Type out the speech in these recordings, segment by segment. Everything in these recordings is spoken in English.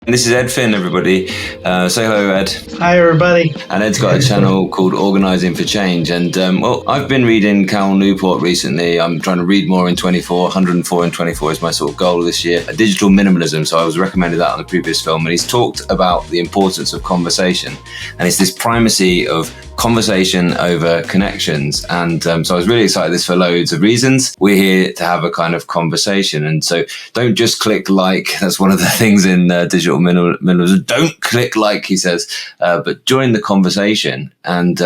And this is Ed Finn, everybody. Say hello, Ed. Hi, everybody. And Ed's got a channel called Organising for Change. And, I've been reading Cal Newport recently. I'm trying to read more in 24. 104 in 24 is my sort of goal this year. A digital minimalism. So I was recommended that on the previous film. And he's talked about the importance of conversation. And it's this primacy of conversation over connections. And so I was really excited this for loads of reasons. We're here to have a kind of conversation. And so don't just click like. That's one of the things in digital minimalism. Don't click like, he says, but join the conversation. And,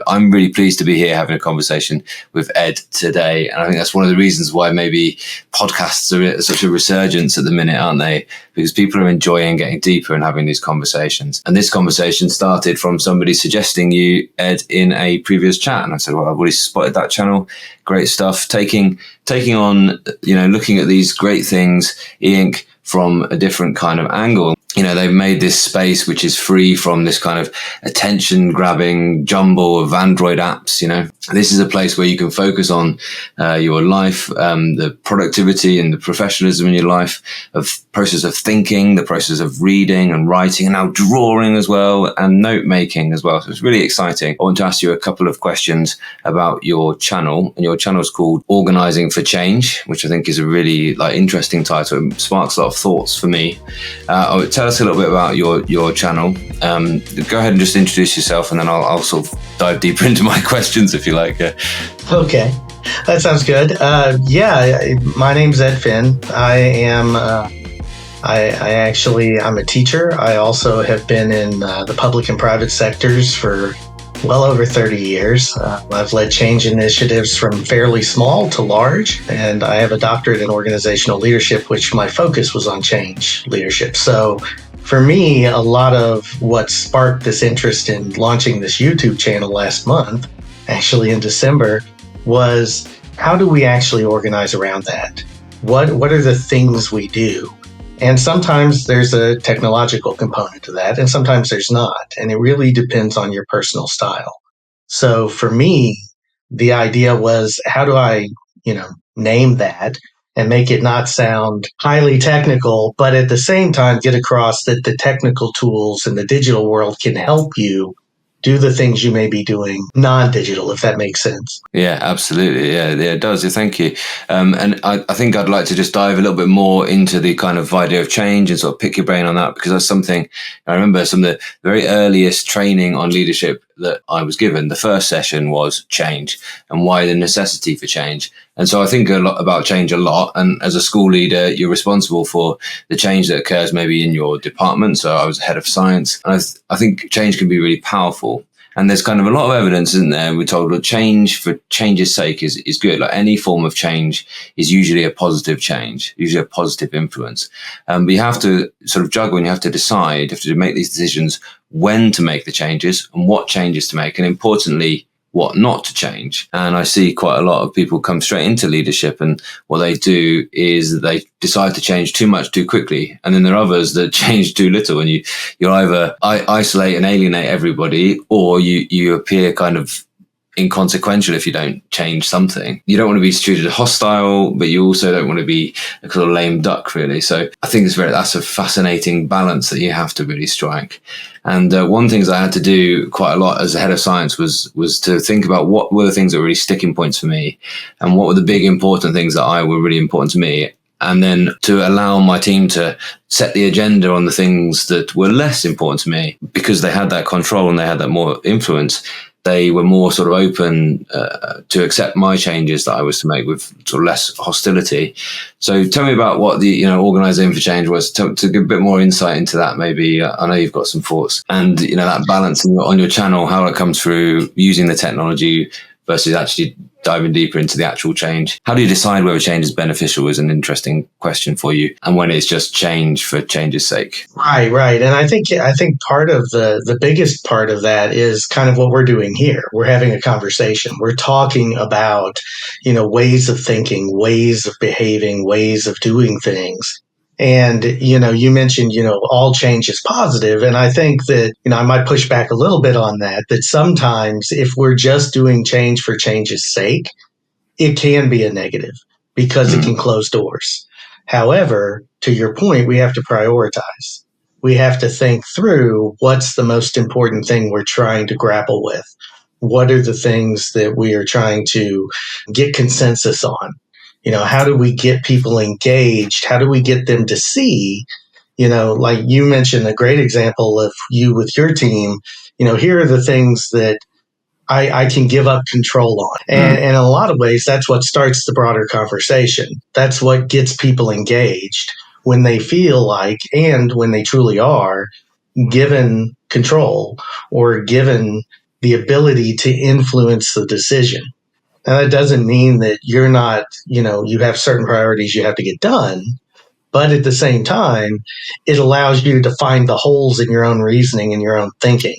I'm really pleased to be here having a conversation with Ed today. And I think that's one of the reasons why maybe podcasts are at such a resurgence at the minute, aren't they? Because people are enjoying getting deeper and having these conversations. And this conversation started from somebody suggesting you, Ed, in a previous chat. And I said, well, I've already spotted that channel. Great stuff. Taking on, looking at these great things, e-ink, from a different kind of angle. They've made this space which is free from this kind of attention grabbing jumble of Android apps. This is a place where you can focus on your life, the productivity and the professionalism in your life, of process of thinking, the process of reading and writing, and now drawing as well, and note making as well. So it's really exciting. I want to ask you a couple of questions about your channel, and your channel is called Organising for Change, which I think is a really interesting title. It sparks a lot of thoughts for me. Tell us a little bit about your channel. Go ahead and just introduce yourself, and then I'll sort of dive deeper into my questions if you like. Okay, that sounds good. My name's Ed Finn. I'm a teacher. I also have been in the public and private sectors for well over 30 years. I've led change initiatives from fairly small to large, and I have a doctorate in organizational leadership, which my focus was on change leadership. So for me, a lot of what sparked this interest in launching this YouTube channel last month, actually in December, was how do we actually organize around that? What are the things we do? And sometimes there's a technological component to that, and sometimes there's not. And it really depends on your personal style. So for me, the idea was, how do I, name that and make it not sound highly technical, but at the same time get across that the technical tools in the digital world can help you do the things you may be doing non-digital, if that makes sense. Yeah, absolutely. Yeah, it does. Thank you. And I think I'd like to just dive a little bit more into the kind of idea of change and sort of pick your brain on that, because that's something I remember some of the very earliest training on leadership that I was given. The first session was change and why the necessity for change. And so I think a lot about change a lot. And as a school leader, you're responsible for the change that occurs maybe in your department. So I was head of science. And I think change can be really powerful. And there's kind of a lot of evidence, isn't there? We're told that change for change's sake is good. Like any form of change is usually a positive change, usually a positive influence. But you have to sort of juggle, and you have to decide, you have to make these decisions when to make the changes and what changes to make. And importantly, what not to change. And I see quite a lot of people come straight into leadership, and what they do is they decide to change too much too quickly. And then there are others that change too little, and you either isolate and alienate everybody, or you appear kind of inconsequential if you don't change something. You don't want to be treated hostile, but you also don't want to be a kind of lame duck, really. So I think that's a fascinating balance that you have to really strike. And one of the things I had to do quite a lot as a head of science was to think about what were the things that were really sticking points for me, and what were the big important things that were really important to me. And then to allow my team to set the agenda on the things that were less important to me, because they had that control and they had that more influence. They were more sort of open to accept my changes that I was to make with sort of less hostility. So tell me about what the Organising for Change was, to give a bit more insight into that. Maybe I know you've got some thoughts, and that balance on your channel, how it comes through using the technology versus actually diving deeper into the actual change. How do you decide whether change is beneficial is an interesting question for you, and when it's just change for change's sake. Right. And I think part of the biggest part of that is kind of what we're doing here. We're having a conversation. We're talking about, ways of thinking, ways of behaving, ways of doing things. And, you mentioned, all change is positive. And I think that, I might push back a little bit on that sometimes if we're just doing change for change's sake, it can be a negative because it can close doors. However, to your point, we have to prioritize. we have to think through what's the most important thing we're trying to grapple with. What are the things that we are trying to get consensus on? How do we get people engaged? How do we get them to see, like you mentioned a great example of you with your team, here are the things that I can give up control on. And in a lot of ways, that's what starts the broader conversation. That's what gets people engaged when they feel like, and when they truly are, given control or given the ability to influence the decision. Now, that doesn't mean that you're not, you have certain priorities you have to get done. But at the same time, it allows you to find the holes in your own reasoning and your own thinking.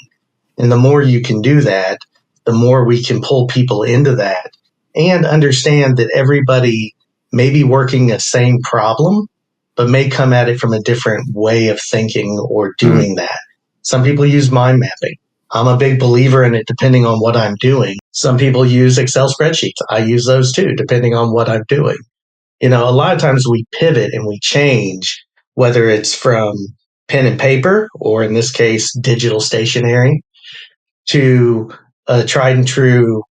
And the more you can do that, the more we can pull people into that and understand that everybody may be working the same problem, but may come at it from a different way of thinking or doing that. Some people use mind mapping. I'm a big believer in it depending on what I'm doing. Some people use Excel spreadsheets. I use those too, depending on what I'm doing. A lot of times we pivot and we change, whether it's from pen and paper, or in this case, digital stationery, to a tried and true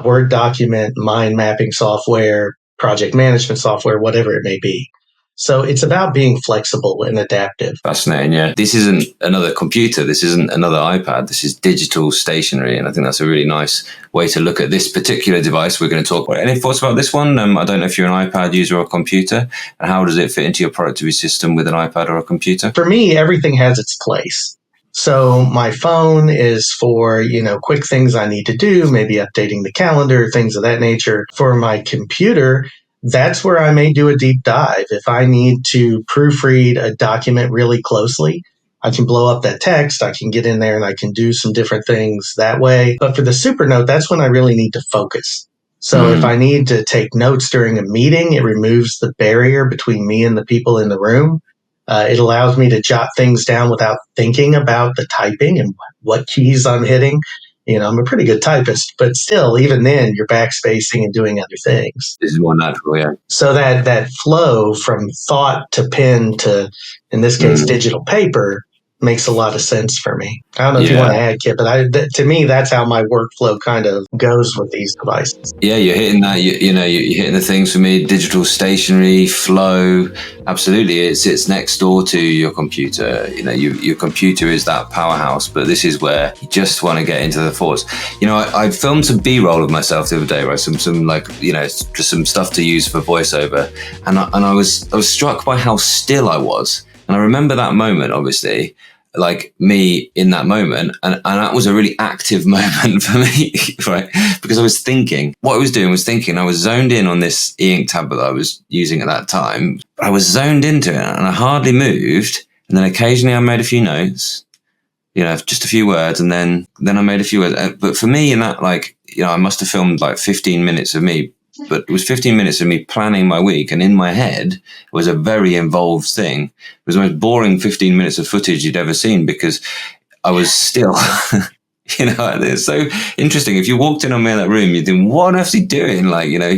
Word document, mind mapping software, project management software, whatever it may be. So it's about being flexible and adaptive. Fascinating, yeah. This isn't another computer. This isn't another iPad. This is digital stationery. And I think that's a really nice way to look at this particular device we're going to talk about. Any thoughts about this one? I don't know if you're an iPad user or a computer. And how does it fit into your productivity system with an iPad or a computer? For me, everything has its place. So my phone is for, quick things I need to do, maybe updating the calendar, things of that nature. For my computer, that's where I may do a deep dive. If I need to proofread a document really closely, I can blow up that text. I can get in there and I can do some different things that way. But for the Supernote, that's when I really need to focus. So if I need to take notes during a meeting, it removes the barrier between me and the people in the room. It allows me to jot things down without thinking about the typing and what keys I'm hitting. I'm a pretty good typist, but still, even then, you're backspacing and doing other things. This is more natural, yeah. So that flow from thought to pen to, in this case, digital paper makes a lot of sense for me. I don't know if you want to add, Kip, but to me, that's how my workflow kind of goes with these devices. Yeah, you're hitting that. You're hitting the things for me. Digital stationery, flow. Absolutely, it sits next door to your computer. Your computer is that powerhouse, but this is where you just want to get into the thoughts. I filmed some B-roll of myself the other day, right? Some just some stuff to use for voiceover, and I was struck by how still I was. And I remember that moment, obviously, like me in that moment. And that was a really active moment for me, right? Because I was thinking, what I was doing was thinking, I was zoned in on this e-ink tablet that I was using at that time. I was zoned into it and I hardly moved. And then occasionally I made a few notes, just a few words. And then I made a few words. But for me in that, I must have filmed like 15 minutes of me. But it was 15 minutes of me planning my week, and in my head it was a very involved thing. It was the most boring 15 minutes of footage you'd ever seen because I was still, it's so interesting. If you walked in on me in that room, you'd think, what on earth is he doing? The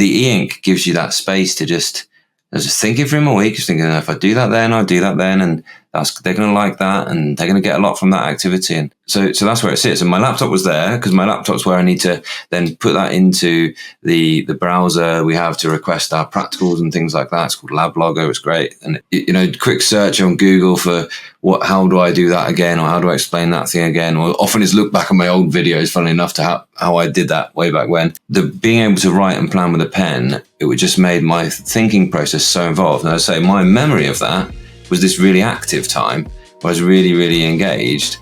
e-ink gives you that space to I was just thinking for my week, just thinking, if I do that then, I'll do that then. And they're going to like that and they're going to get a lot from that activity. And so that's where it sits. And my laptop was there because my laptop's where I need to then put that into the browser we have to request our practicals and things like that. It's called LabLogger. It's great. And, quick search on Google for how do I do that again? Or how do I explain that thing again? Or often it's look back at my old videos, funnily enough, to how I did that way back when. Being able to write and plan with a pen, it just made my thinking process so involved. And I say my memory of that was this really active time where I was really, really engaged.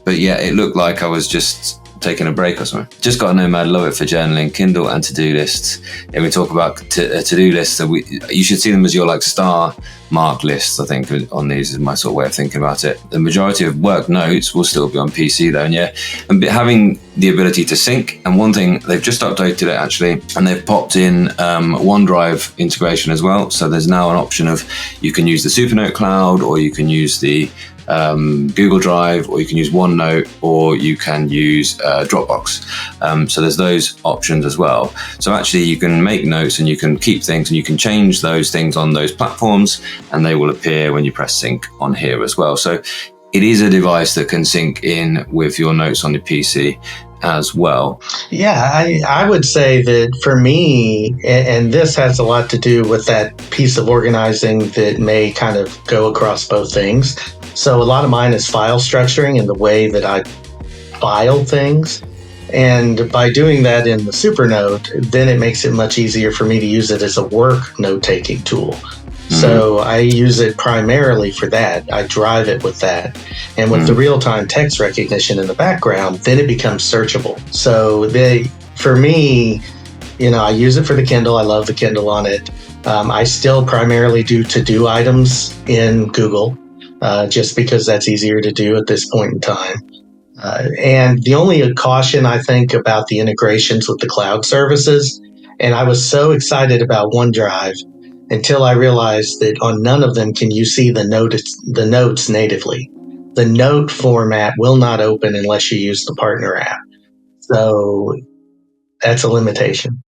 But yeah, it looked like I was just taking a break or something. Just got a Nomad, love it for journaling, Kindle and to-do lists. And we talk about to-do lists. So you should see them as your star mark lists, I think, on these is my sort of way of thinking about it. The majority of work notes will still be on PC though, and having the ability to sync. And one thing, they've just updated it actually, and they've popped in OneDrive integration as well. So there's now an option of you can use the Supernote cloud or you can use the Google Drive, or you can use OneNote, or you can use Dropbox. So there's those options as well. So actually you can make notes and you can keep things and you can change those things on those platforms, and they will appear when you press sync on here as well. So it is a device that can sync in with your notes on the PC as well. Yeah, I would say that for me, and this has a lot to do with that piece of organizing that may kind of go across both things. So a lot of mine is file structuring and the way that I file things. And by doing that in the Supernote, then it makes it much easier for me to use it as a work note-taking tool. So I use it primarily for that. I drive it with that. And with the real-time text recognition in the background, then it becomes searchable. So for me, I use it for the Kindle. I love the Kindle on it. I still primarily do to-do items in Google, just because that's easier to do at this point in time. And the only caution I think about the integrations with the cloud services, and I was so excited about OneDrive until I realized that on none of them can you see the notes natively. The note format will not open unless you use the partner app. So that's a limitation.